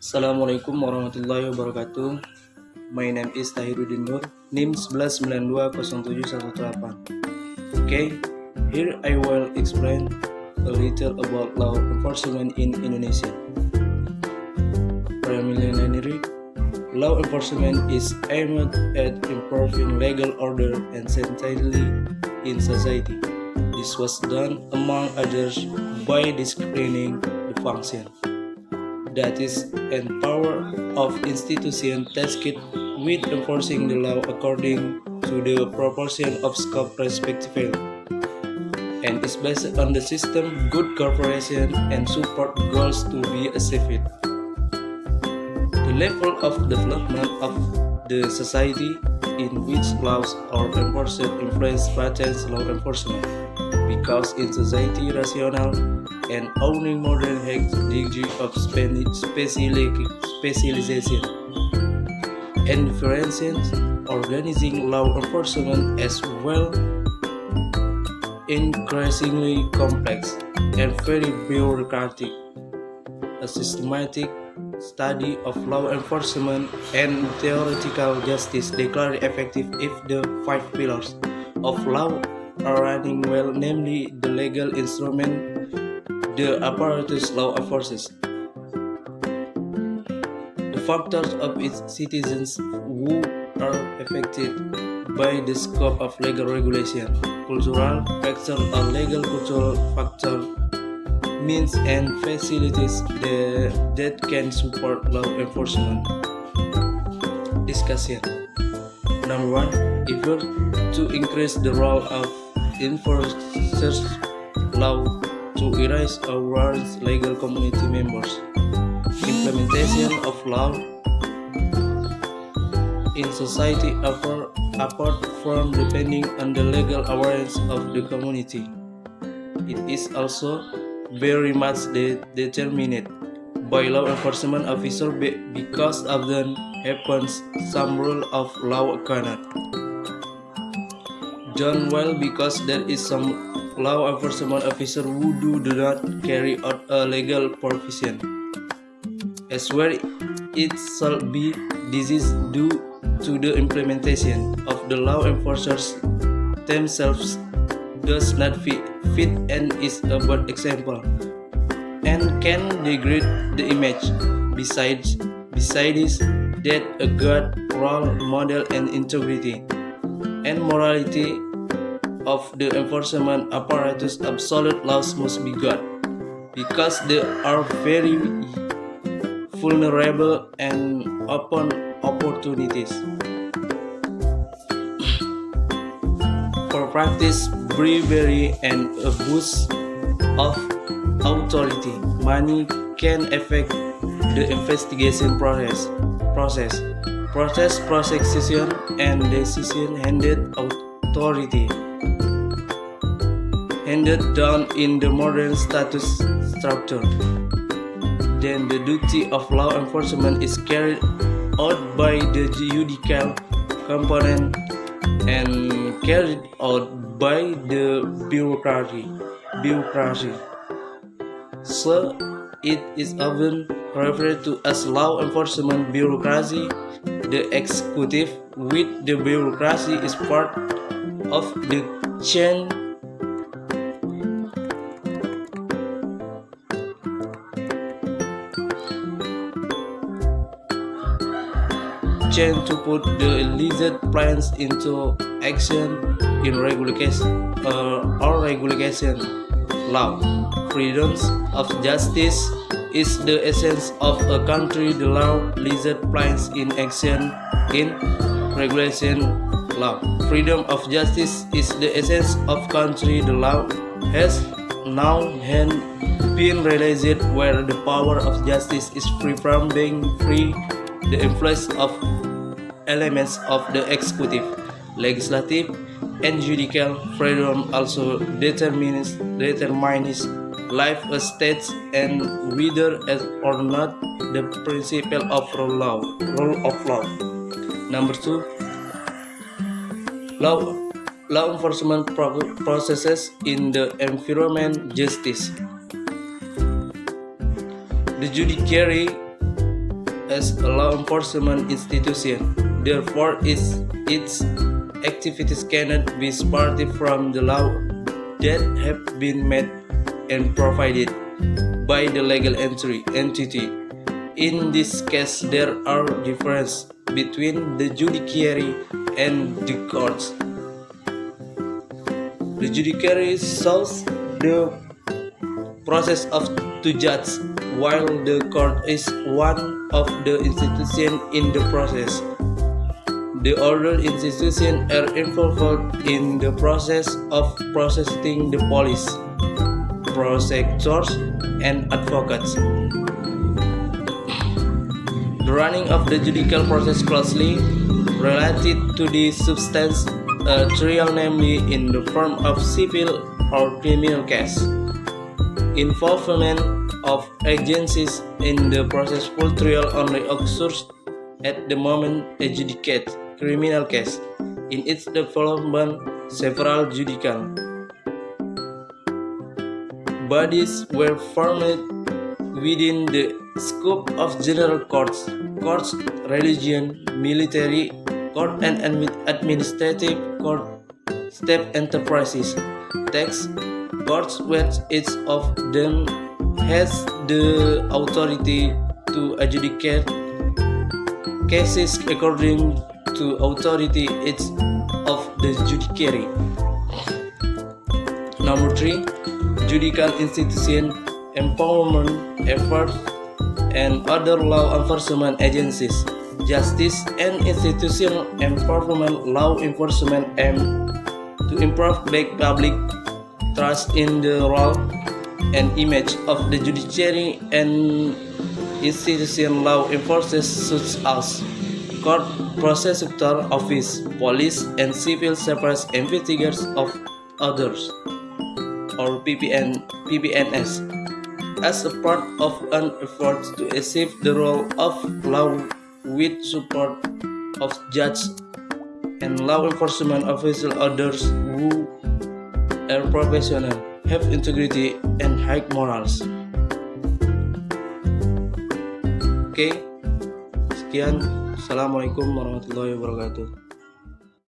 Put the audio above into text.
Assalamualaikum warahmatullahi wabarakatuh. My name is Tahiruddin Nur, NIM 11920718. Okay, here I will explain a little about law enforcement in Indonesia. Preliminary, law enforcement is aimed at improving legal order and sanity in society. This was done, among others, by disciplining the function, that is, empower of institution tasked with enforcing the law according to the proportion of scope respectively, and is based on the system good cooperation and support goals to be achieved. The level of development of the society in which laws are enforced influence patents law enforcement, because in society rational and owning modern has degree of specialization and differentiations, organizing law enforcement as well increasingly complex and very bureaucratic. A systematic study of law enforcement and theoretical justice declared effective if the 5 pillars of law are running well, namely the legal instrument, the apparatus law enforces, the factors of its citizens who are affected by the scope of legal regulation, cultural factor or legal cultural factor, means and facilities that can support law enforcement. Discussion. Number 1. Effort to increase the role of enforcers law to erase or warrant legal community members. Implementation of law in society apart from depending on the legal awareness of the community. It is also very much determined by law enforcement officer because often happens some rule of law cannot done well because there is some law enforcement officer who do not carry out a legal profession, as where it shall be disease due to the implementation of the law enforcers themselves does not fit and is a bad example and can degrade the image. Besides that, a good role model and integrity and morality of the enforcement apparatus, absolute laws must be good because they are very vulnerable and open opportunities for practice, bribery, and abuse of authority. Money can affect the investigation process, prosecution, and decision handed down in the modern status structure. Then the duty of law enforcement is carried out by the judicial component and carried out by the bureaucracy. So it is often referred to as law enforcement bureaucracy. The executive with the bureaucracy is part of the chain to put the illicit plans into action in regulation law. Freedoms of justice is the essence of a country. The law illicit plans in action in regulation law. Freedom of justice is the essence of country. The law has now been realized where the power of justice is free from being free. The influence of elements of the executive, legislative, and judicial freedom also determines life as states and whether or not the principle of rule of law. Number 2. Law enforcement processes in the environment justice. The judiciary as a law enforcement institution. Therefore, its activities cannot be separate from the law that have been made and provided by the legal entity. In this case, there are differences between the judiciary and the courts. The judiciary solves the process of to judge, while the court is one of the institutions in the process. The other institutions are involved in the process of processing the police, prosecutors, and advocates. The running of the judicial process closely related to the substance trial, namely in the form of civil or criminal case. Involvement of agencies in the processful trial only occurs at the moment adjudicate criminal case. In its development, several judicial bodies were formed within the scope of general courts, religion, military court, and administrative court, state enterprises, tax courts, which each of them has the authority to adjudicate cases according to authority each of the judiciary. Number 3. Judicial institution empowerment efforts and other law enforcement agencies. Justice and institutional empowerment law enforcement aim to improve public trust in the role and image of the judiciary and institution law enforcement such as court, prosecutor office, police, and civil service investigators of others, or PPNS, as a part of an effort to achieve the role of law with support of judges and law enforcement officials, others who are professional, have integrity, and high morals. Oke, sekian. Assalamualaikum warahmatullahi wabarakatuh.